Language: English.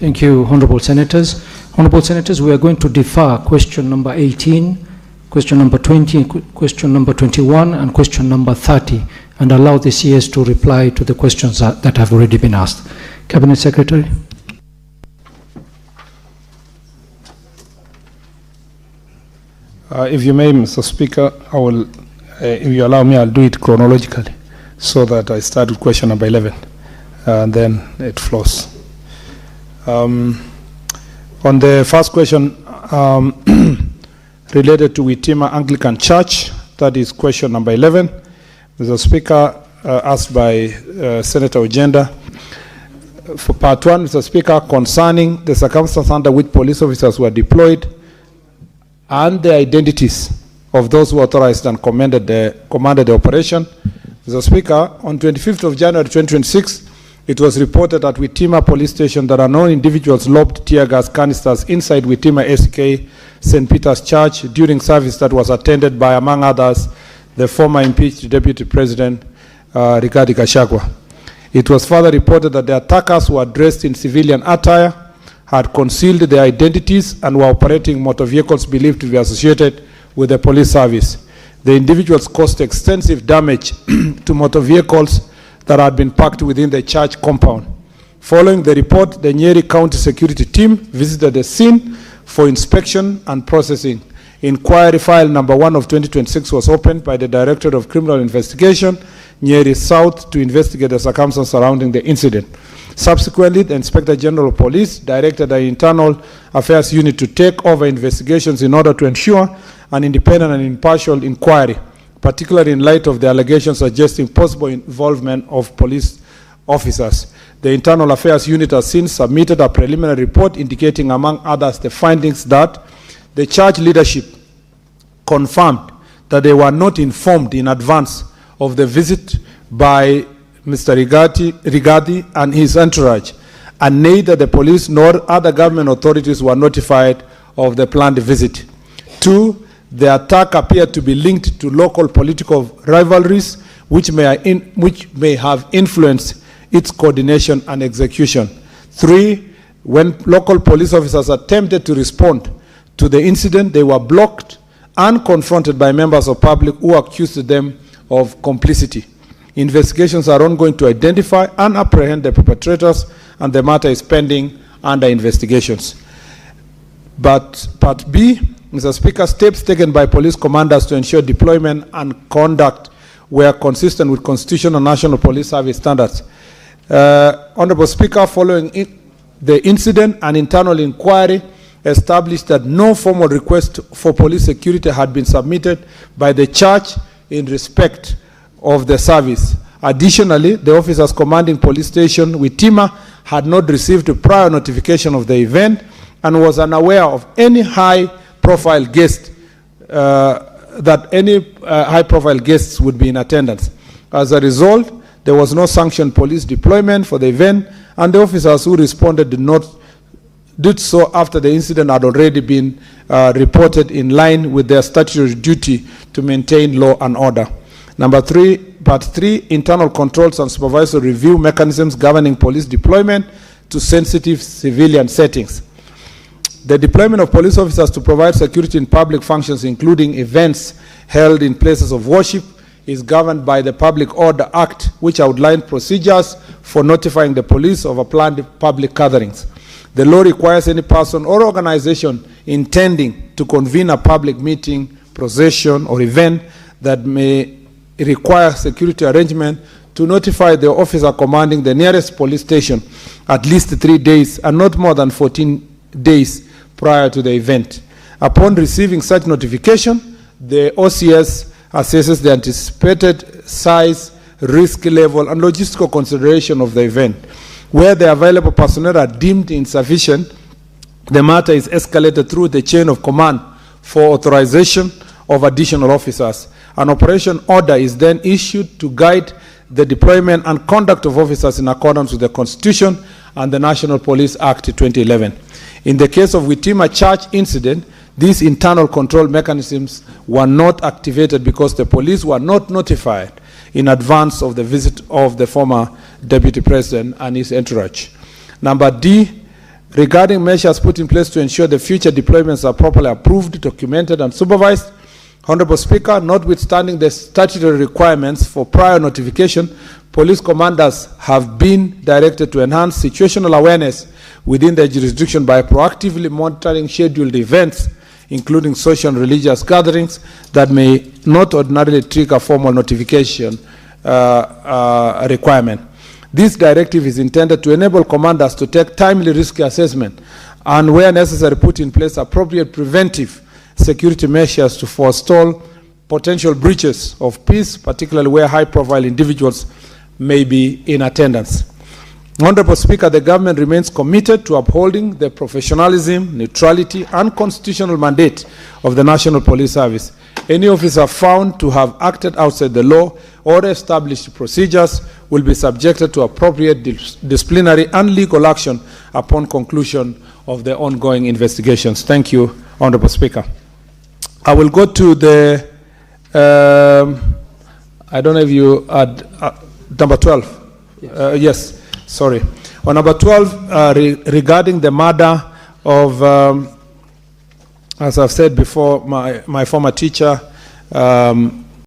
Thank you, Honorable Senators. Honorable Senators, we are going to defer question number 18, question number 20, question number 21, and question number 30, and allow the CS to reply to the questions that have already been asked. Cabinet Secretary. If you may, Mr. Speaker, I will, if you allow me, I'll do it chronologically so that I start with question number 11 and then it flows. On the first question related to Witima Anglican Church, that is question number 11. Mr. Speaker, asked by Senator Ojenda. For part one, Mr. Speaker, concerning the circumstances under which police officers were deployed and the identities of those who authorized and commanded the operation. Mr. Speaker, on 25th of January 2026, it was reported at Witima Police Station that unknown individuals lobbed tear gas canisters inside Witima SK St. Peter's Church during service that was attended by, among others, the former impeached Deputy President Rigathi Gachagua. It was further reported that the attackers were dressed in civilian attire, had concealed their identities, and were operating motor vehicles believed to be associated with the police service. The individuals caused extensive damage to motor vehicles that had been parked within the church compound. Following the report, the Nyeri County Security Team visited the scene for inspection and processing. Inquiry file number 1 of 2026 was opened by the Directorate of Criminal Investigation, Nyeri South, to investigate the circumstances surrounding the incident. Subsequently, the Inspector General of Police directed the Internal Affairs Unit to take over investigations in order to ensure an independent and impartial inquiry, particularly in light of the allegations suggesting possible involvement of police officers. The Internal Affairs Unit has since submitted a preliminary report indicating, among others, the findings that the church leadership confirmed that they were not informed in advance of the visit by Mr. Rigathi and his entourage, and neither the police nor other government authorities were notified of the planned visit. 2, the attack appeared to be linked to local political rivalries, which may have influenced its coordination and execution. 3, when local police officers attempted to respond to the incident, they were blocked and confronted by members of public who accused them of complicity. Investigations are ongoing to identify and apprehend the perpetrators, and the matter is pending under investigations. But Part B, Mr. Speaker, steps taken by police commanders to ensure deployment and conduct were consistent with constitutional and national police service standards. Honorable Speaker, following the incident, an internal inquiry established that no formal request for police security had been submitted by the church in respect of the service. Additionally, the officers commanding police station Witima had not received a prior notification of the event and was unaware of any high-profile guest, high-profile guests would be in attendance. As a result, there was no sanctioned police deployment for the event, and the officers who responded did so after the incident had already been reported in line with their statutory duty to maintain law and order. Number 3, Part 3, internal controls and supervisory review mechanisms governing police deployment to sensitive civilian settings. The deployment of police officers to provide security in public functions, including events held in places of worship, is governed by the Public Order Act, which outlined procedures for notifying the police of a planned public gatherings. The law requires any person or organization intending to convene a public meeting, procession, or event that may require security arrangement to notify the officer commanding the nearest police station at least 3 days and not more than 14 days prior to the event. Upon receiving such notification, the OCS assesses the anticipated size, risk level, and logistical consideration of the event. Where the available personnel are deemed insufficient, the matter is escalated through the chain of command for authorization of additional officers. An operation order is then issued to guide the deployment and conduct of officers in accordance with the Constitution and the National Police Act 2011. In the case of Witima Church incident, these internal control mechanisms were not activated because the police were not notified in advance of the visit of the former Deputy President and his entourage. Number D, regarding measures put in place to ensure the future deployments are properly approved, documented, and supervised. Honorable Speaker, notwithstanding the statutory requirements for prior notification, police commanders have been directed to enhance situational awareness within their jurisdiction by proactively monitoring scheduled events, including social and religious gatherings that may not ordinarily trigger formal notification requirement. This directive is intended to enable commanders to take timely risk assessment and, where necessary, put in place appropriate preventive security measures to forestall potential breaches of peace, particularly where high-profile individuals may be in attendance. Honorable Speaker, the government remains committed to upholding the professionalism, neutrality, and constitutional mandate of the National Police Service. Any officer found to have acted outside the law or established procedures will be subjected to appropriate disciplinary and legal action upon conclusion of the ongoing investigations. Thank you, Honorable Speaker. I will go to the, I don't know if you had number 12. Yes. Yes, sorry. On number 12, regarding the murder of, as I've said before, my former teacher,